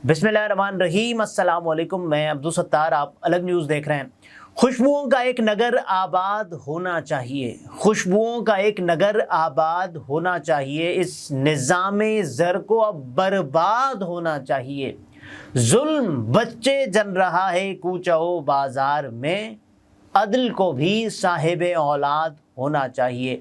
بسم اللہ الرحمن الرحیم، السلام علیکم، میں عبدالستار، آپ الگ نیوز دیکھ رہے ہیں۔ خوشبوؤں کا ایک نگر آباد ہونا چاہیے، خوشبوؤں کا ایک نگر آباد ہونا چاہیے، اس نظام زر کو اب برباد ہونا چاہیے۔ ظلم بچے جن رہا ہے کوچہ و بازار میں، عدل کو بھی صاحب اولاد ہونا چاہیے۔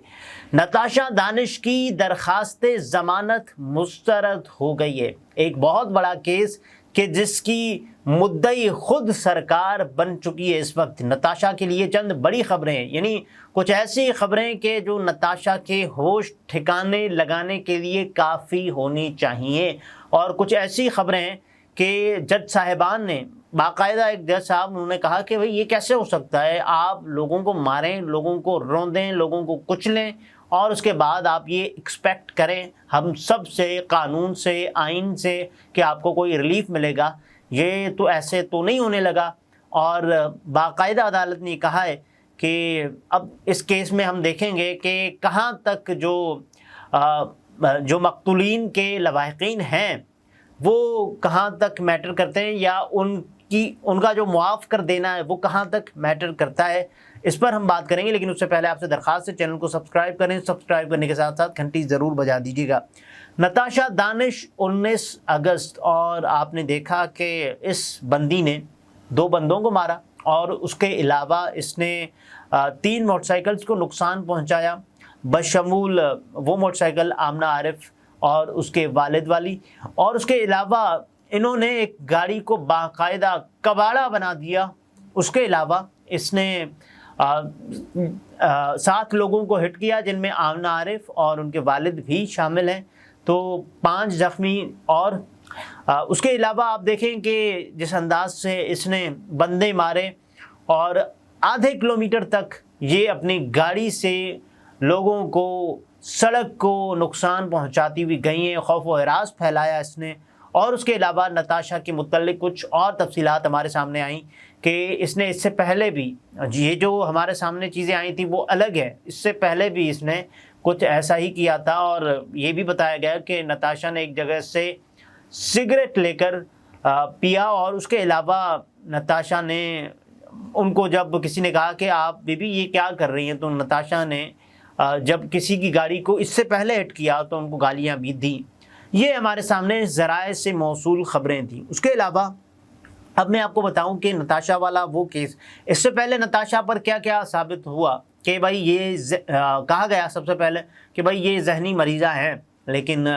نتاشا دانش کی درخواست ضمانت مسترد ہو گئی ہے۔ ایک بہت بڑا کیس کہ جس کی مدعی خود سرکار بن چکی ہے اس وقت۔ نتاشا کے لیے چند بڑی خبریں ہیں، یعنی کچھ ایسی خبریں کہ جو نتاشا کے ہوش ٹھکانے لگانے کے لیے کافی ہونی چاہیے، اور کچھ ایسی خبریں ہیں کہ جج صاحبان نے باقاعدہ، ایک جج صاحب انہوں نے کہا کہ بھئی یہ کیسے ہو سکتا ہے، آپ لوگوں کو ماریں، لوگوں کو روندیں، لوگوں کو کچلیں، اور اس کے بعد آپ یہ ایکسپیکٹ کریں ہم سب سے، قانون سے، آئین سے، کہ آپ کو کوئی ریلیف ملے گا۔ یہ تو ایسے تو نہیں ہونے لگا۔ اور باقاعدہ عدالت نے کہا ہے کہ اب اس کیس میں ہم دیکھیں گے کہ کہاں تک جو مقتولین کے لواحقین ہیں وہ کہاں تک میٹر کرتے ہیں، یا ان کا جو معاف کر دینا ہے وہ کہاں تک میٹر کرتا ہے، اس پر ہم بات کریں گے۔ لیکن اس سے پہلے آپ سے درخواست ہے چینل کو سبسکرائب کریں، سبسکرائب کرنے کے ساتھ ساتھ گھنٹی ضرور بجا دیجیے گا۔ نتاشا دانش 19 اگست، اور آپ نے دیکھا کہ اس بندی نے 2 بندوں کو مارا، اور اس کے علاوہ اس نے 3 موٹر سائیکلز کو نقصان پہنچایا، بشمول وہ موٹر سائیکل آمنہ عارف اور اس کے والد والی، اور اس کے علاوہ انہوں نے ایک گاڑی کو باقاعدہ کباڑہ بنا دیا۔ اس کے علاوہ اس نے 7 لوگوں کو ہٹ کیا، جن میں آمنہ عارف اور ان کے والد بھی شامل ہیں، تو 5 زخمی۔ اور اس کے علاوہ آپ دیکھیں کہ جس انداز سے اس نے بندے مارے، اور آدھے کلومیٹر تک یہ اپنی گاڑی سے لوگوں کو، سڑک کو نقصان پہنچاتی ہوئی گئی ہیں، خوف و ہراس پھیلایا اس نے۔ اور اس کے علاوہ نتاشا کے متعلق کچھ اور تفصیلات ہمارے سامنے آئیں کہ اس نے اس سے پہلے بھی، یہ جو ہمارے سامنے چیزیں آئی تھیں وہ الگ ہے، اس سے پہلے بھی اس نے کچھ ایسا ہی کیا تھا۔ اور یہ بھی بتایا گیا کہ نتاشا نے ایک جگہ سے سگریٹ لے کر پیا، اور اس کے علاوہ نتاشا نے ان کو، جب کسی نے کہا کہ آپ بی بی یہ کیا کر رہی ہیں، تو نتاشا نے جب کسی کی گاڑی کو اس سے پہلے ہٹ کیا تو ان کو گالیاں بھی دیں۔ یہ ہمارے سامنے ذرائع سے موصول خبریں تھیں۔ اس کے علاوہ اب میں آپ کو بتاؤں کہ نتاشا والا وہ کیس، اس سے پہلے نتاشا پر کیا کیا ثابت ہوا کہ بھائی یہ کہا گیا سب سے پہلے کہ بھائی یہ ذہنی مریضہ ہیں، لیکن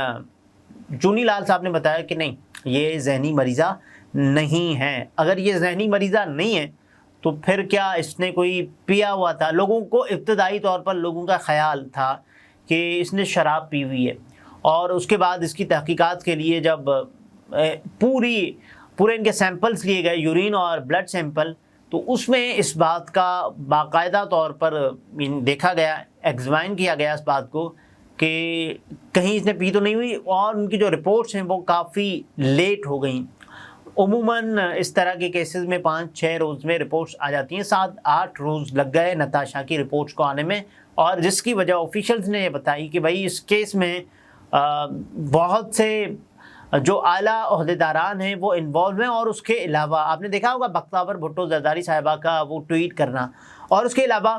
چونی لال صاحب نے بتایا کہ نہیں، یہ ذہنی مریضہ نہیں ہے۔ اگر یہ ذہنی مریضہ نہیں ہے تو پھر کیا اس نے کوئی پیا ہوا تھا؟ لوگوں کو ابتدائی طور پر لوگوں کا خیال تھا کہ اس نے شراب پی ہوئی ہے، اور اس کے بعد اس کی تحقیقات کے لیے جب پورے ان کے سیمپلز لیے گئے، یورین اور بلڈ سیمپل، تو اس میں اس بات کا باقاعدہ طور پر دیکھا گیا، ایگزامائن کیا گیا اس بات کو کہ کہیں اس نے پی تو نہیں ہوئی، اور ان کی جو رپورٹس ہیں وہ کافی لیٹ ہو گئیں۔ عموماً اس طرح کے کیسز میں 5-6 روز میں رپورٹس آ جاتی ہیں، 7-8 روز لگ گئے نتاشا کی رپورٹس کو آنے میں، اور جس کی وجہ آفیشلز نے یہ بتائی کہ بھائی اس کیس میں بہت سے جو اعلیٰ عہدیداران ہیں وہ انوالو ہیں۔ اور اس کے علاوہ آپ نے دیکھا ہوگا بختیور بھٹو زرداری صاحبہ کا وہ ٹویٹ کرنا، اور اس کے علاوہ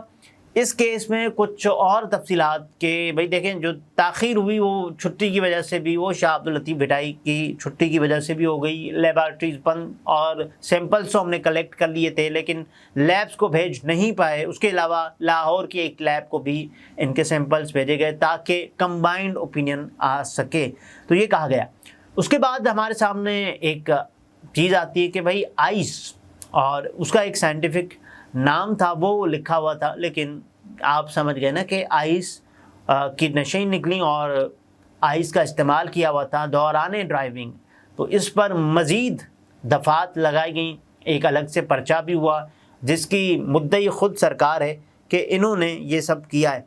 اس کیس میں کچھ اور تفصیلات کہ بھئی دیکھیں جو تاخیر ہوئی وہ چھٹی کی وجہ سے بھی، وہ شاہ عبداللطیف بھٹائی کی چھٹی کی وجہ سے بھی ہو گئی، لیبارٹریز بند، اور سیمپلز تو ہم نے کلیکٹ کر لیے تھے لیکن لیبس کو بھیج نہیں پائے۔ اس کے علاوہ لاہور کی ایک لیب کو بھی ان کے سیمپلز بھیجے گئے تاکہ کمبائنڈ اوپینین آ سکے، تو یہ کہا گیا۔ اس کے بعد ہمارے سامنے ایک چیز آتی ہے کہ بھئی آئس، اور اس کا ایک سائنٹیفک نام تھا وہ لکھا ہوا تھا، لیکن آپ سمجھ گئے نا کہ آئس کی نشیں نکلیں اور آئس کا استعمال کیا ہوا تھا دوران ڈرائیونگ، تو اس پر مزید دفعات لگائی گئیں، ایک الگ سے پرچہ بھی ہوا جس کی مدعی خود سرکار ہے کہ انہوں نے یہ سب کیا ہے۔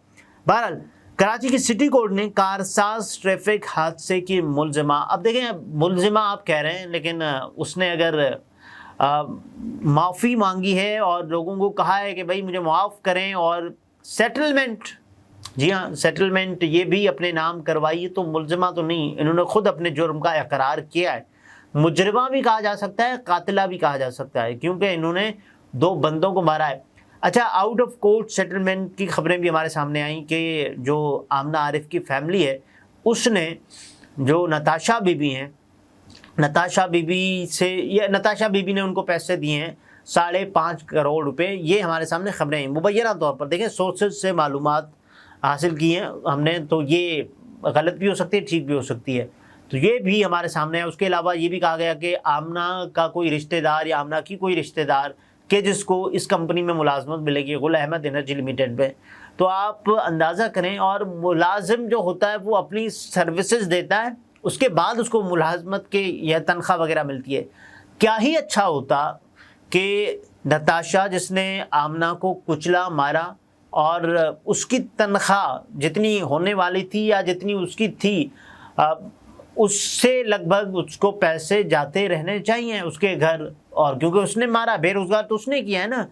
بہرحال کراچی کی سٹی کورٹ نے کارساز ٹریفک حادثے کی ملزمہ، اب دیکھیں ملزمہ آپ کہہ رہے ہیں، لیکن اس نے اگر معافی مانگی ہے اور لوگوں کو کہا ہے کہ بھائی مجھے معاف کریں، اور سیٹلمنٹ، جی ہاں سیٹلمنٹ یہ بھی اپنے نام کروائی، تو ملزمہ تو نہیں، انہوں نے خود اپنے جرم کا اقرار کیا ہے۔ مجرمہ بھی کہا جا سکتا ہے، قاتلہ بھی کہا جا سکتا ہے، کیونکہ انہوں نے 2 بندوں کو مارا ہے۔ اچھا، آؤٹ آف کورٹ سیٹلمنٹ کی خبریں بھی ہمارے سامنے آئیں کہ جو آمنہ عارف کی فیملی ہے، اس نے جو نتاشا بی بی ہیں، نتاشا بی بی نے ان کو پیسے دیے ہیں 5.5 کروڑ روپے۔ یہ ہمارے سامنے خبریں ہیں، مبینہ طور پر دیکھیں سورسز سے معلومات حاصل کی ہیں ہم نے، تو یہ غلط بھی ہو سکتی ہے، ٹھیک بھی ہو سکتی ہے، تو یہ بھی ہمارے سامنے ہے۔ اس کے علاوہ یہ بھی کہا گیا کہ آمنہ کا کوئی رشتہ دار یا آمنہ کی کوئی رشتہ دار کہ جس کو اس کمپنی میں ملازمت ملے گی، گل احمد انرجی لمیٹڈ پہ، تو آپ اندازہ کریں، اور ملازم جو ہوتا ہے وہ اپنی سروسز دیتا ہے، اس کے بعد اس کو ملازمت کے یا تنخواہ وغیرہ ملتی ہے۔ کیا ہی اچھا ہوتا کہ نتاشا جس نے آمنہ کو کچلا، مارا، اور اس کی تنخواہ جتنی ہونے والی تھی یا جتنی اس کی تھی، اس سے لگ بھگ اس کو پیسے جاتے رہنے چاہیے اس کے گھر، اور کیونکہ اس نے مارا، بے روزگار تو اس نے کیا ہے نا،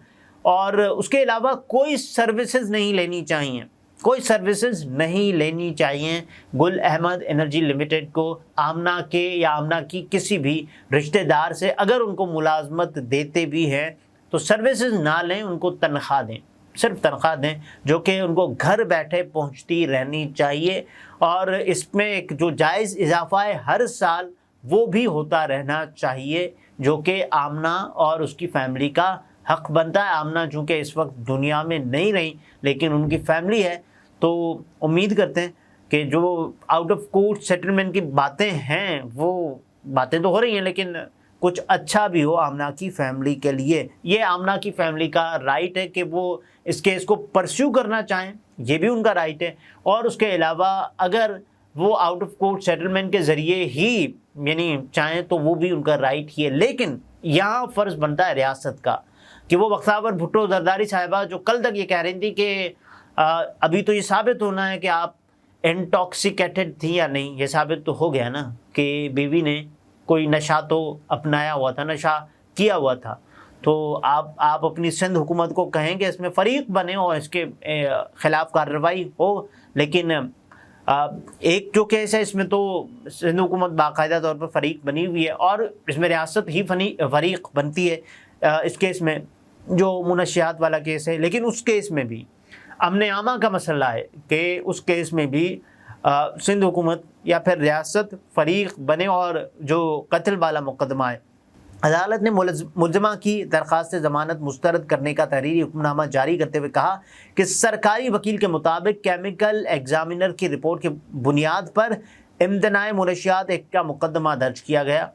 اور اس کے علاوہ کوئی سروسز نہیں لینی چاہیے، کوئی سروسز نہیں لینی چاہیے گل احمد انرجی لمیٹڈ کو، آمنہ کے یا آمنہ کی کسی بھی رشتہ دار سے اگر ان کو ملازمت دیتے بھی ہیں تو سروسز نہ لیں، ان کو تنخواہ دیں، صرف تنخواہ دیں جو کہ ان کو گھر بیٹھے پہنچتی رہنی چاہیے، اور اس میں ایک جو جائز اضافہ ہے ہر سال وہ بھی ہوتا رہنا چاہیے، جو کہ آمنہ اور اس کی فیملی کا حق بنتا ہے۔ آمنہ چونکہ اس وقت دنیا میں نہیں رہی لیکن ان کی فیملی ہے، تو امید کرتے ہیں کہ جو آؤٹ آف کورٹ سیٹلمنٹ کی باتیں ہیں وہ باتیں تو ہو رہی ہیں لیکن کچھ اچھا بھی ہو آمنہ کی فیملی کے لیے۔ یہ آمنہ کی فیملی کا رائٹ ہے کہ وہ اس کیس کو پرسیو کرنا چاہیں، یہ بھی ان کا رائٹ ہے، اور اس کے علاوہ اگر وہ آؤٹ آف کورٹ سیٹلمنٹ کے ذریعے ہی یعنی چاہیں تو وہ بھی ان کا رائٹ ہی ہے۔ لیکن یہاں فرض بنتا ہے ریاست کا کہ وہ وقتاور بھٹو زرداری صاحبہ جو کل تک یہ کہہ رہی تھی کہ ابھی تو یہ ثابت ہونا ہے کہ آپ انٹاکسیکیٹڈ تھی یا نہیں، یہ ثابت تو ہو گیا نا کہ بیوی نے کوئی نشہ تو اپنایا ہوا تھا، نشہ کیا ہوا تھا، تو آپ اپنی سندھ حکومت کو کہیں کہ اس میں فریق بنے اور اس کے خلاف کارروائی ہو۔ لیکن ایک جو کیس ہے اس میں تو سندھ حکومت باقاعدہ طور پر فریق بنی ہوئی ہے، اور اس میں ریاست ہی فریق بنتی ہے اس کیس میں جو منشیات والا کیس ہے۔ لیکن اس کیس میں بھی امن عامہ کا مسئلہ ہے کہ اس کیس میں بھی سندھ حکومت یا پھر ریاست فریق بنے، اور جو قتل والا مقدمہ ہے، عدالت نے ملزمہ کی درخواست ضمانت مسترد کرنے کا تحریری حکم نامہ جاری کرتے ہوئے کہا کہ سرکاری وکیل کے مطابق کیمیکل ایگزامینر کی رپورٹ کی بنیاد پر امتناع منشیات ایکٹ کا مقدمہ درج کیا گیا،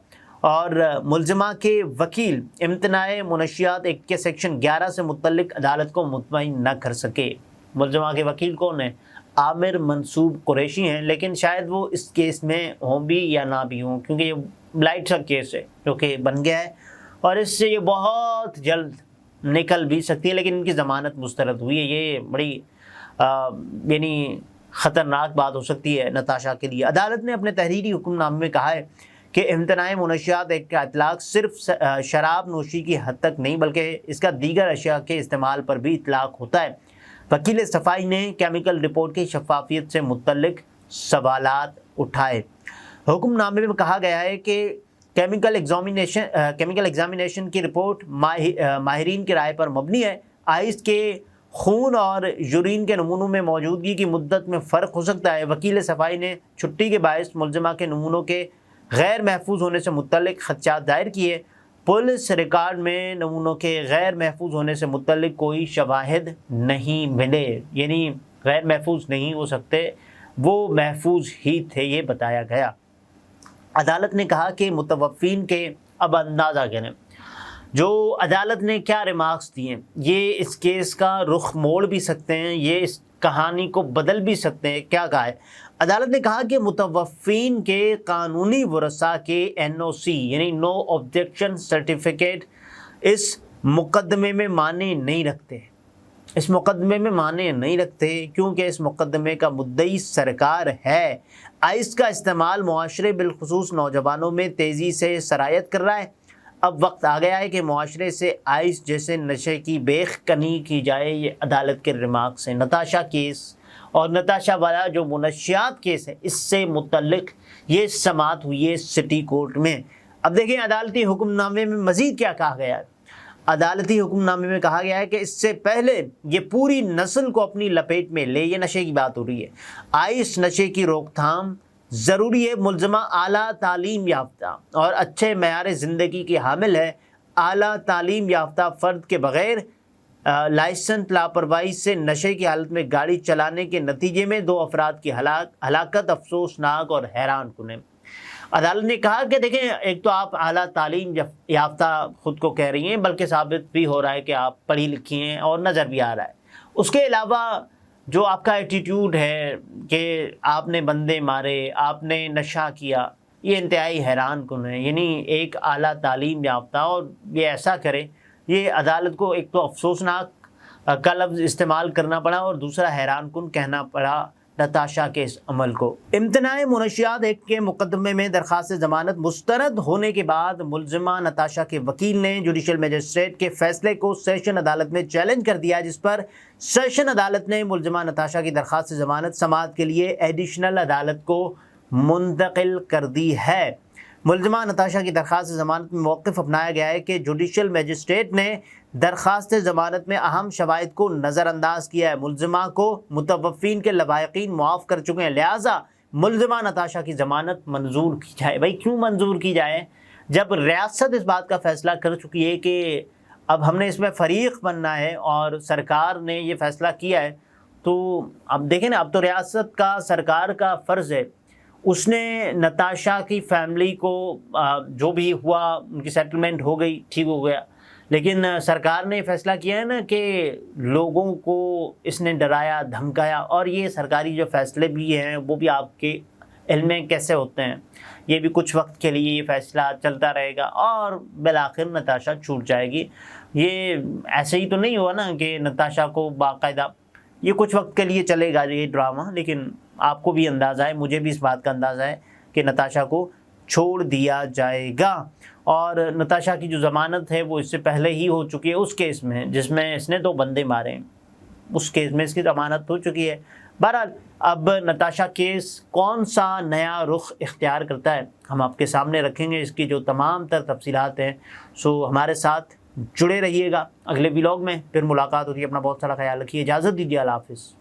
اور ملزمہ کے وکیل امتناع منشیات ایکٹ کے سیکشن 11 سے متعلق عدالت کو مطمئن نہ کر سکے۔ ملزمہ کے وکیل کون ہیں؟ عامر منصوب قریشی ہیں، لیکن شاید وہ اس کیس میں ہوں بھی یا نہ بھی ہوں، کیونکہ یہ بلائٹ سا کیس ہے جو کہ بن گیا ہے اور اس سے یہ بہت جلد نکل بھی سکتی ہے، لیکن ان کی ضمانت مسترد ہوئی ہے۔ یہ بڑی یعنی خطرناک بات ہو سکتی ہے نتاشا کے لیے۔ عدالت نے اپنے تحریری حکم نامے میں کہا ہے کہ امتناع منشیات ایکٹ کا اطلاق صرف شراب نوشی کی حد تک نہیں بلکہ اس کا دیگر اشیاء کے استعمال پر بھی اطلاق ہوتا ہے۔ وکیل صفائی نے کیمیکل رپورٹ کی شفافیت سے متعلق سوالات اٹھائے۔ حکم نامے میں کہا گیا ہے کہ کیمیکل ایگزامینیشن کی رپورٹ ماہرین کی رائے پر مبنی ہے۔ آئس کے خون اور یورین کے نمونوں میں موجودگی کی مدت میں فرق ہو سکتا ہے۔ وکیل صفائی نے چھٹی کے باعث ملزمہ کے نمونوں کے غیر محفوظ ہونے سے متعلق خدشات ظاہر کیے۔ پولیس ریکارڈ میں نمونوں کے غیر محفوظ ہونے سے متعلق کوئی شواہد نہیں ملے، یعنی غیر محفوظ نہیں ہو سکتے، وہ محفوظ ہی تھے، یہ بتایا گیا۔ عدالت نے کہا کہ متوفین کے اب اندازہ کریں جو عدالت نے کیا ریمارکس دیے ہیں، یہ اس کیس کا رخ موڑ بھی سکتے ہیں، یہ اس کہانی کو بدل بھی سکتے ہیں۔ کیا کہا ہے عدالت نے؟ کہا کہ متوفین کے قانونی ورثاء کے NOC یعنی نو آبجیکشن سرٹیفکیٹ اس مقدمے میں معنی نہیں رکھتے، اس مقدمے میں معنی نہیں رکھتے کیونکہ اس مقدمے کا مدعی سرکار ہے۔ آئس کا استعمال معاشرے بالخصوص نوجوانوں میں تیزی سے سرایت کر رہا ہے۔ اب وقت آ گیا ہے کہ معاشرے سے آئس جیسے نشے کی بیخ کنی کی جائے۔ یہ عدالت کے ریمارکس ہیں۔ نتاشا کیس اور نتاشا والا جو منشیات کیس ہے اس سے متعلق یہ سماعت ہوئی ہے سٹی کورٹ میں۔ اب دیکھیں عدالتی حکم نامے میں مزید کیا کہا گیا ہے۔ عدالتی حکم نامے میں کہا گیا ہے کہ اس سے پہلے یہ پوری نسل کو اپنی لپیٹ میں لے، یہ نشے کی بات ہو رہی ہے، آئس نشے کی روک تھام ضروری ہے۔ ملزمہ اعلیٰ تعلیم یافتہ اور اچھے معیار زندگی کی حامل ہے۔ اعلیٰ تعلیم یافتہ فرد کے بغیر لائسنس لاپرواہی سے نشے کی حالت میں گاڑی چلانے کے نتیجے میں 2 افراد کی ہلاکت افسوسناک اور حیران کن ہے۔ عدالت نے کہا کہ دیکھیں، ایک تو آپ اعلیٰ تعلیم یافتہ خود کو کہہ رہی ہیں، بلکہ ثابت بھی ہو رہا ہے کہ آپ پڑھی لکھی ہیں اور نظر بھی آ رہا ہے۔ اس کے علاوہ جو آپ کا ایٹیٹیوڈ ہے کہ آپ نے بندے مارے، آپ نے نشہ کیا، یہ انتہائی حیران کن ہے۔ یعنی ایک اعلیٰ تعلیم یافتہ اور یہ ایسا کرے، یہ عدالت کو ایک تو افسوسناک کا لفظ استعمال کرنا پڑا اور دوسرا حیران کن کہنا پڑا نتاشا کے اس عمل کو۔ امتناع منشیات ایکٹ کے مقدمے میں درخواست ضمانت مسترد ہونے کے بعد ملزمہ نتاشا کے وکیل نے جوڈیشل مجسٹریٹ کے فیصلے کو سیشن عدالت میں چیلنج کر دیا، جس پر سیشن عدالت نے ملزمہ نتاشا کی درخواست ضمانت سماعت کے لیے ایڈیشنل عدالت کو منتقل کر دی ہے۔ ملزمہ نتاشا کی درخواست ضمانت میں موقف اپنایا گیا ہے کہ جوڈیشل مجسٹریٹ نے درخواست ضمانت میں اہم شواہد کو نظر انداز کیا ہے۔ ملزمہ کو متوفین کے لواحقین معاف کر چکے ہیں، لہٰذا ملزمہ نتاشا کی ضمانت منظور کی جائے۔ بھائی کیوں منظور کی جائے جب ریاست اس بات کا فیصلہ کر چکی ہے کہ اب ہم نے اس میں فریق بننا ہے اور سرکار نے یہ فیصلہ کیا ہے، تو اب دیکھیں نا، اب تو ریاست کا، سرکار کا فرض ہے، اس نے نتاشا کی فیملی کو جو بھی ہوا ان کی سیٹلمنٹ ہو گئی، ٹھیک ہو گیا، لیکن سرکار نے فیصلہ کیا ہے نا کہ لوگوں کو اس نے ڈرایا دھمکایا، اور یہ سرکاری جو فیصلے بھی ہیں وہ بھی آپ کے علم میں کیسے ہوتے ہیں، یہ بھی کچھ وقت کے لیے یہ فیصلہ چلتا رہے گا اور بالآخر نتاشا چھوٹ جائے گی۔ یہ ایسے ہی تو نہیں ہوا نا کہ نتاشا کو باقاعدہ، یہ کچھ وقت کے لیے چلے گا یہ ڈرامہ، لیکن آپ کو بھی اندازہ ہے، مجھے بھی اس بات کا اندازہ ہے کہ نتاشا کو چھوڑ دیا جائے گا۔ اور نتاشا کی جو ضمانت ہے وہ اس سے پہلے ہی ہو چکی ہے اس کیس میں جس میں اس نے 2 بندے مارے ہیں، اس کیس میں اس کی ضمانت ہو چکی ہے۔ بہرحال اب نتاشا کیس کون سا نیا رخ اختیار کرتا ہے ہم آپ کے سامنے رکھیں گے، اس کی جو تمام تر تفصیلات ہیں، سو ہمارے ساتھ جڑے رہیے گا۔ اگلے ولاگ میں پھر ملاقات ہوتی ہے، اپنا بہت سارا خیال رکھیے، اجازت دیجیے، اللہ حافظ۔